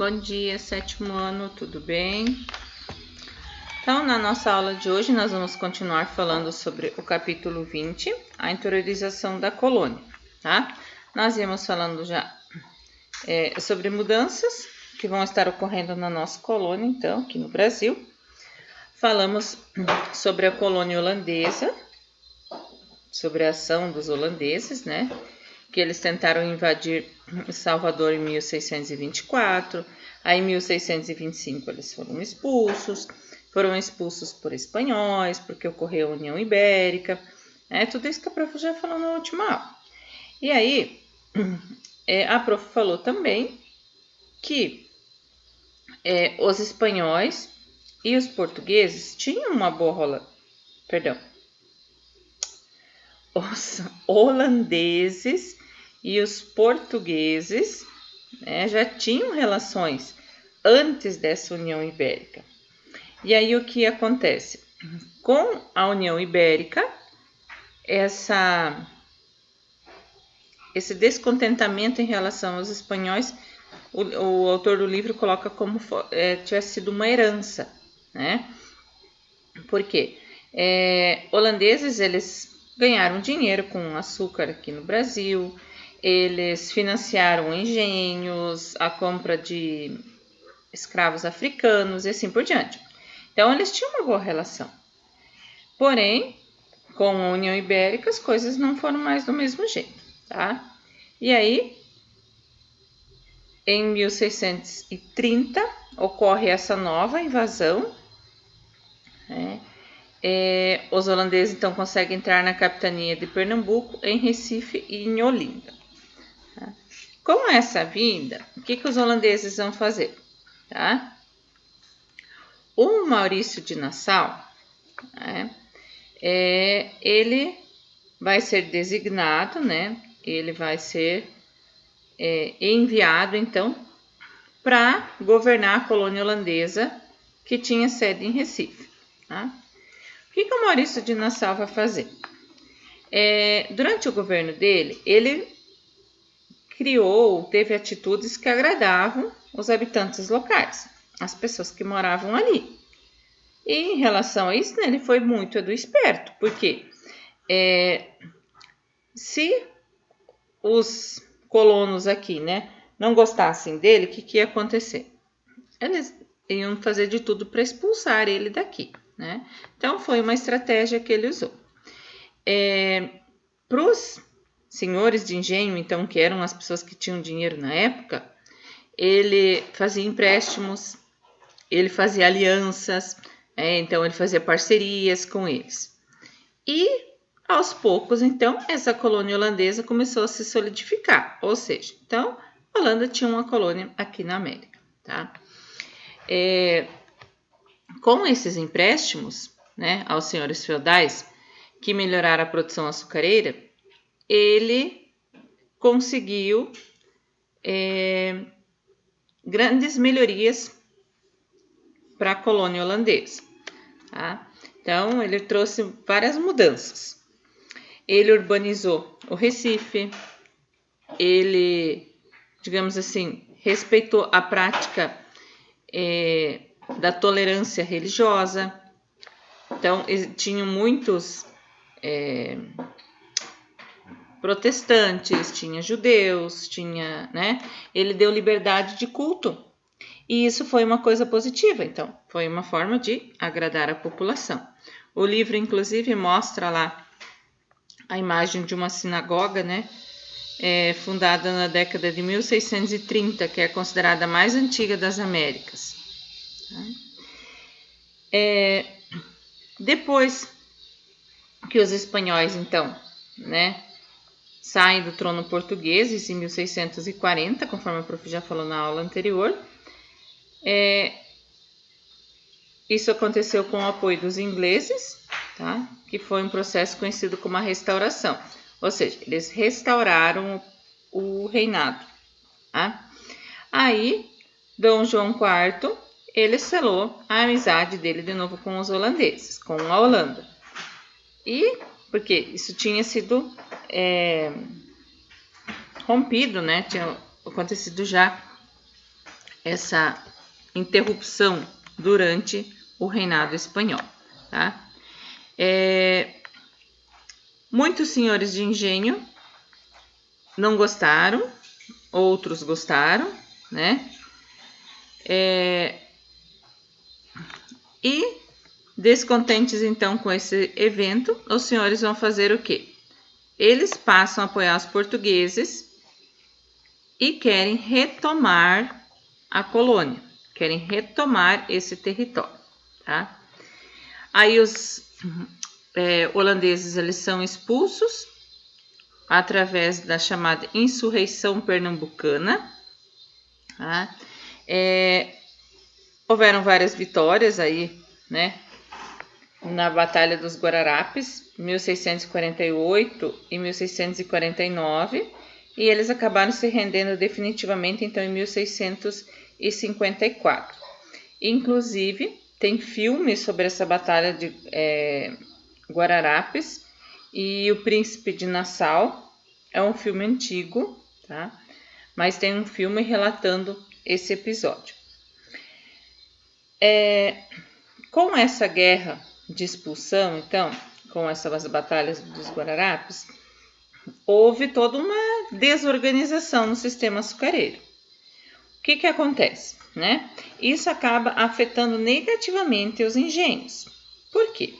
Bom dia, sétimo ano, tudo bem? Então, na nossa aula de hoje, nós vamos continuar falando sobre o capítulo 20, a interiorização da colônia, tá? Nós íamos falando já sobre mudanças que vão estar ocorrendo na nossa colônia, então, aqui no Brasil. Falamos sobre a colônia holandesa, sobre a ação dos holandeses, né? Que eles tentaram invadir Salvador em 1624, aí em 1625 eles foram expulsos por espanhóis, porque ocorreu a União Ibérica, tudo isso que a prof já falou na última aula. E aí, a prof falou também que os espanhóis e os portugueses tinham uma boa os holandeses e os portugueses já tinham relações antes dessa União Ibérica. E aí o que acontece? Com a União Ibérica, esse descontentamento em relação aos espanhóis, o autor do livro coloca como tivesse sido uma herança, né? Por quê? Holandeses, eles ganharam dinheiro com açúcar aqui no Brasil, eles financiaram engenhos, a compra de escravos africanos e assim por diante. Então, eles tinham uma boa relação. Porém, com a União Ibérica, as coisas não foram mais do mesmo jeito, tá? E aí, em 1630, ocorre essa nova invasão, os holandeses então conseguem entrar na capitania de Pernambuco, em Recife e em Olinda. Com essa vinda, o que os holandeses vão fazer? Tá? O Maurício de Nassau, ele vai ser designado, ele vai ser enviado então para governar a colônia holandesa que tinha sede em Recife. Tá? O que o Maurício de Nassau vai fazer? Durante o governo dele, ele teve atitudes que agradavam os habitantes locais, as pessoas que moravam ali. E em relação a isso, ele foi muito esperto, porque se os colonos aqui, não gostassem dele, o que ia acontecer? Eles iam fazer de tudo para expulsar ele daqui, Então, foi uma estratégia que ele usou. Para os senhores de engenho, então, que eram as pessoas que tinham dinheiro na época, ele fazia empréstimos, ele fazia alianças, então ele fazia parcerias com eles. E, aos poucos, então, essa colônia holandesa começou a se solidificar, ou seja, então, a Holanda tinha uma colônia aqui na América, tá? Com esses empréstimos, aos senhores feudais, que melhoraram a produção açucareira, ele conseguiu grandes melhorias para a colônia holandesa. Tá? Então, ele trouxe várias mudanças. Ele urbanizou o Recife, ele, digamos assim, respeitou a prática da tolerância religiosa. Então, tinham muitos protestantes, tinha judeus, ele deu liberdade de culto. E isso foi uma coisa positiva, então, foi uma forma de agradar a população. O livro, inclusive, mostra lá a imagem de uma sinagoga, fundada na década de 1630, que é considerada a mais antiga das Américas. Depois que os espanhóis, então, saem do trono português, isso em 1640, conforme a prof já falou na aula anterior. Isso aconteceu com o apoio dos ingleses, tá? Que foi um processo conhecido como a restauração. Ou seja, eles restauraram o reinado. Tá? Aí, Dom João IV, ele selou a amizade dele de novo com os holandeses, com a Holanda. E, porque isso tinha sido rompido, tinha acontecido já essa interrupção durante o reinado espanhol, tá? Muitos senhores de engenho não gostaram, outros gostaram, né? E descontentes então com esse evento, os senhores vão fazer o quê? Eles passam a apoiar os portugueses e querem retomar a colônia, querem retomar esse território, tá? Aí os holandeses eles são expulsos através da chamada insurreição pernambucana, tá? Houveram várias vitórias aí, né? Na Batalha dos Guararapes, 1648 e 1649, e eles acabaram se rendendo definitivamente então em 1654. Inclusive, tem filme sobre essa Batalha de Guararapes, e O Príncipe de Nassau é um filme antigo, tá? Mas tem um filme relatando esse episódio. Com essa guerra de expulsão, então, com essas batalhas dos Guararapes, houve toda uma desorganização no sistema açucareiro. O que acontece, né? Isso acaba afetando negativamente os engenhos. Por quê?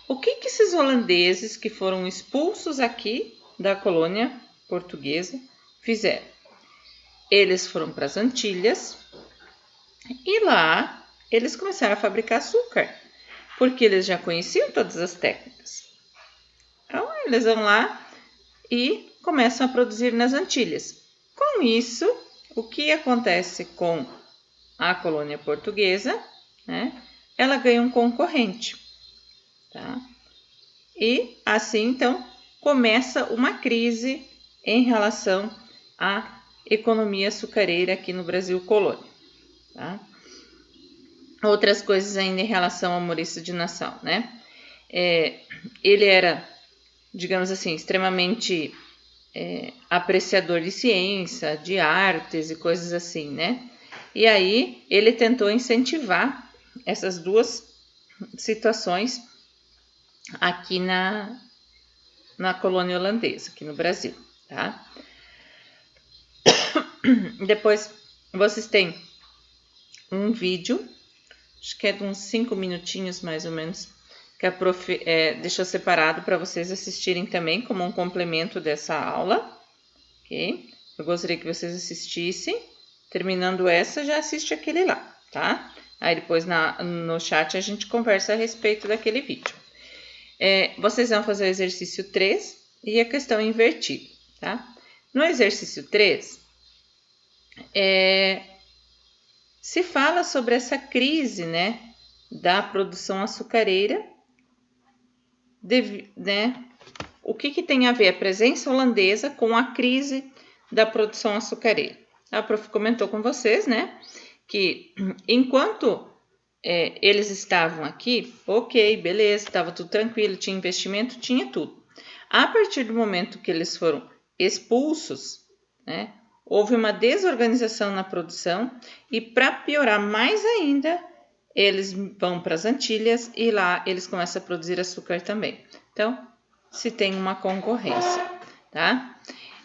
O que esses holandeses que foram expulsos aqui da colônia portuguesa fizeram? Eles foram para as Antilhas e lá eles começaram a fabricar açúcar, porque eles já conheciam todas as técnicas. Então, eles vão lá e começam a produzir nas Antilhas. Com isso, o que acontece com a colônia portuguesa, né? Ela ganha um concorrente, tá? E assim, então, começa uma crise em relação à economia açucareira aqui no Brasil colônia, tá? Outras coisas ainda em relação ao Maurício de Nassau, né? Ele era, digamos assim, extremamente apreciador de ciência, de artes e coisas assim, né? E aí ele tentou incentivar essas duas situações aqui na colônia holandesa, aqui no Brasil, tá? Depois vocês têm um vídeo, acho que é de uns 5 minutinhos mais ou menos, que a prof deixou separado para vocês assistirem também como um complemento dessa aula, ok? Eu gostaria que vocês assistissem. Terminando essa, já assiste aquele lá, tá? Aí depois no chat a gente conversa a respeito daquele vídeo. Vocês vão fazer o exercício 3 e a questão invertida, tá? No exercício 3, se fala sobre essa crise, né, da produção açucareira, né? O que tem a ver a presença holandesa com a crise da produção açucareira? A prof comentou com vocês, né, que enquanto eles estavam aqui, ok, beleza, estava tudo tranquilo, tinha investimento, tinha tudo. A partir do momento que eles foram expulsos, né, houve uma desorganização na produção e, para piorar mais ainda, eles vão para as Antilhas e lá eles começam a produzir açúcar também. Então, se tem uma concorrência, tá?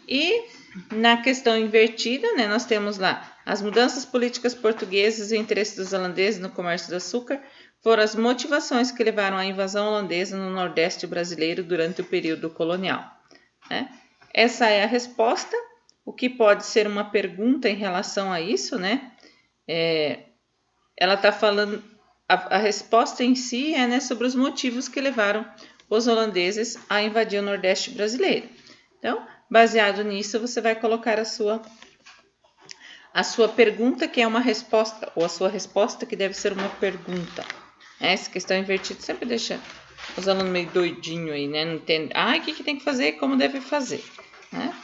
E na questão invertida, né, nós temos lá as mudanças políticas portuguesas e o interesse dos holandeses no comércio do açúcar foram as motivações que levaram à invasão holandesa no Nordeste brasileiro durante o período colonial, né? Essa é a resposta. O que pode ser uma pergunta em relação a isso, né? Ela está falando, a resposta em si é, né, sobre os motivos que levaram os holandeses a invadir o Nordeste brasileiro. Então, baseado nisso, você vai colocar a sua pergunta, que é uma resposta, ou a sua resposta, que deve ser uma pergunta. Essa questão invertida sempre deixa os alunos meio doidinho aí, né? Não entende. O que tem que fazer, como deve fazer, né?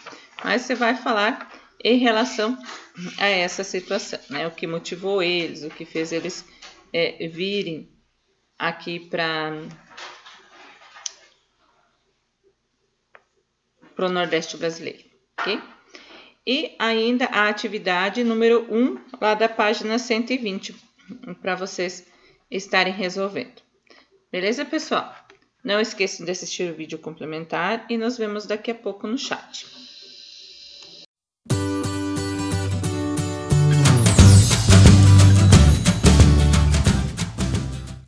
Mas você vai falar em relação a essa situação, né? O que motivou eles, o que fez eles virem aqui para o Nordeste brasileiro, ok? e ainda a atividade número 1, lá da página 120, para vocês estarem resolvendo. Beleza, pessoal? Não esqueçam de assistir o vídeo complementar e nos vemos daqui a pouco no chat.